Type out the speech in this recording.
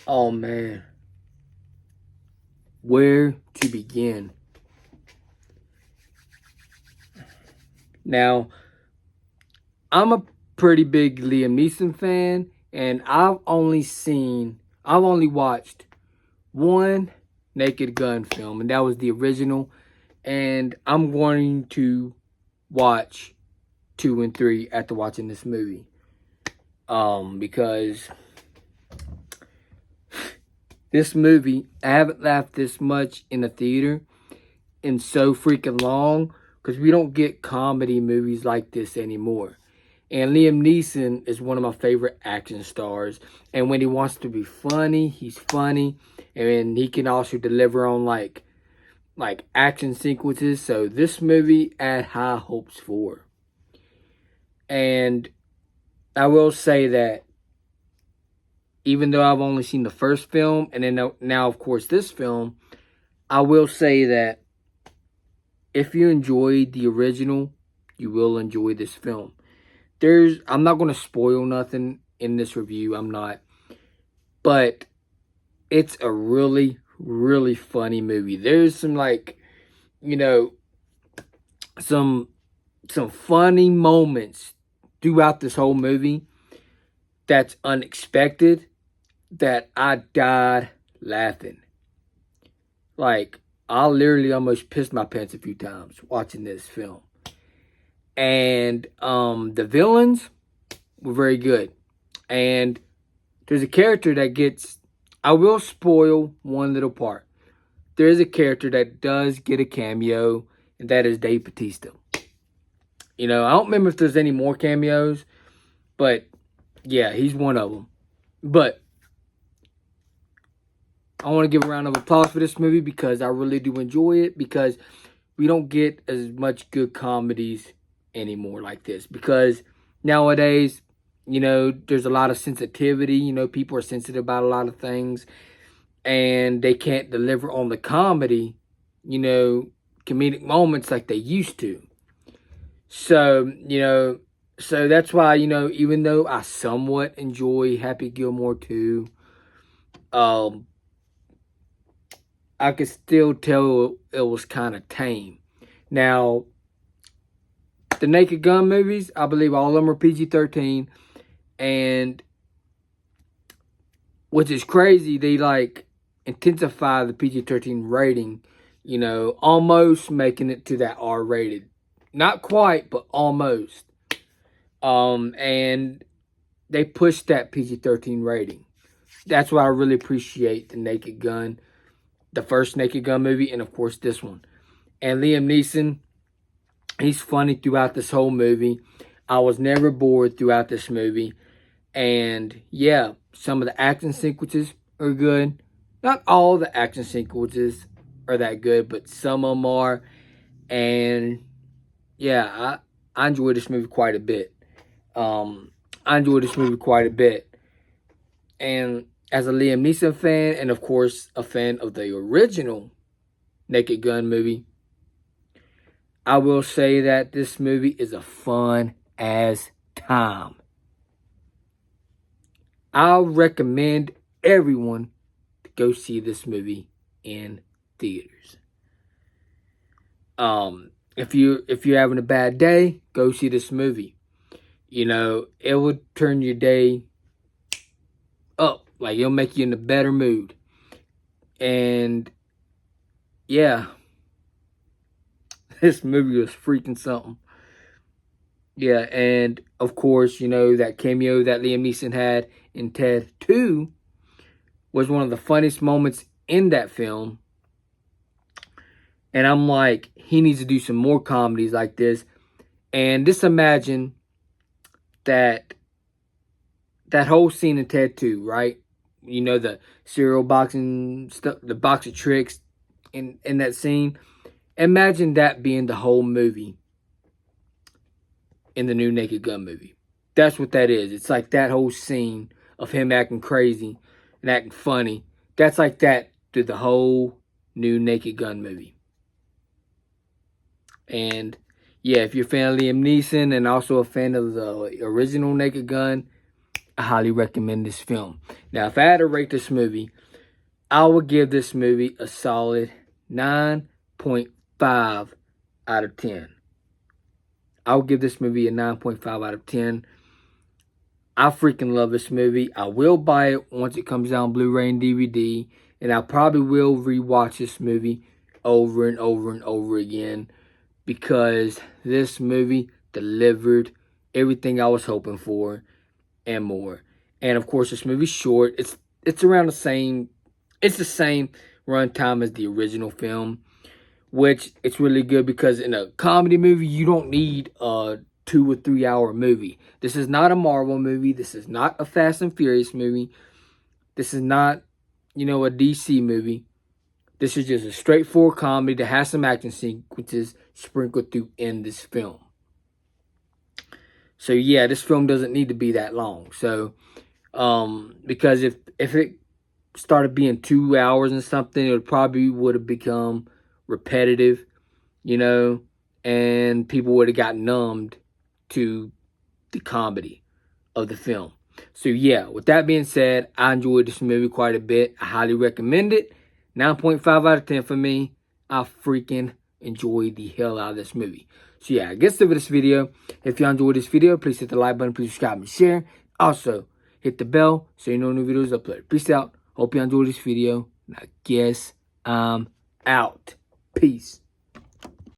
Oh man, where to begin? Now, I'm a pretty big Liam Neeson fan, and I've only watched one Naked Gun film, and that was the original. And I'm going to watch two and three after watching this movie. Because this movie, I haven't laughed this much in the theater in so freaking long because we don't get comedy movies like this anymore. And Liam Neeson is one of my favorite action stars. And when he wants to be funny, he's funny. And he can also deliver on like action sequences. So this movie I had high hopes for. And I will say that even though I've only seen the first film and then now of course this film, I will say that if you enjoyed the original, you will enjoy this film. I'm not going to spoil nothing in this review. I'm not. But it's a really, really funny movie. There's some you know, some funny moments throughout this whole movie that's unexpected that I died laughing. Like, I literally almost pissed my pants a few times watching this film. And the villains were very good. And there's a character that gets, I will spoil one little part. There is a character that does get a cameo, and that is Dave Bautista. I don't remember if there's any more cameos, but yeah, he's one of them. But I want to give a round of applause for this movie because I really do enjoy it, because we don't get as much good comedies anymore like this, because nowadays, there's a lot of sensitivity. People are sensitive about a lot of things, and they can't deliver on the comedy, comedic moments like they used to. So, so that's why, even though I somewhat enjoy Happy Gilmore 2, um, I could still tell it was kind of tame. Now, the Naked Gun movies, I believe all of them are PG-13, and which is crazy, they intensify the PG-13 rating, almost making it to that R-rated. Not quite, but almost. And they pushed that PG-13 rating. That's why I really appreciate the Naked Gun, the first Naked Gun movie, and of course this one. And Liam Neeson, he's funny throughout this whole movie. I was never bored throughout this movie. And yeah, some of the action sequences are good. Not all the action sequences are that good, but some of them are. And yeah, I enjoyed this movie quite a bit. I enjoyed this movie quite a bit. And as a Liam Neeson fan, and of course a fan of the original Naked Gun movie, I will say that this movie is a fun as time. I'll recommend everyone to go see this movie in theaters. If you're having a bad day, go see this movie. It would turn your day up. Like, it'll make you in a better mood. And yeah, this movie was freaking something. Yeah, and of course, that cameo that Liam Neeson had in Ted 2 was one of the funniest moments in that film. And I'm like, he needs to do some more comedies like this. And just imagine that whole scene in Ted 2, right? The cereal boxing stuff, the box of tricks in that scene. Imagine that being the whole movie in the new Naked Gun movie. That's what that is. It's like that whole scene of him acting crazy and acting funny. That's like that through the whole new Naked Gun movie. And yeah, if you're a fan of Liam Neeson and also a fan of the original Naked Gun, I highly recommend this film. Now, if I had to rate this movie, I would give this movie a solid 9.5 out of 10. I would give this movie a 9.5 out of 10. I freaking love this movie. I will buy it once it comes out on Blu-ray and DVD. And I probably will rewatch this movie over and over and over again, because this movie delivered everything I was hoping for and more. And of course, this movie's short. It's around the same runtime as the original film, which it's really good because in a comedy movie, you don't need a 2 or 3 hour movie. This is not a Marvel movie. This is not a Fast and Furious movie. This is not, a DC movie. This is just a straightforward comedy that has some action sequences sprinkled through in this film. So yeah, this film doesn't need to be that long. So, because if it started being 2 hours and something, it probably would have become repetitive, and people would have gotten numbed to the comedy of the film. So yeah, with that being said, I enjoyed this movie quite a bit. I highly recommend it. 9.5 out of 10 for me. I freaking enjoyed the hell out of this movie. So yeah, I guess for this video. If you enjoyed this video, please hit the like button, please subscribe and share. Also, hit the bell so you know new videos uploaded. Peace out. Hope you enjoyed this video. And I guess I'm out. Peace.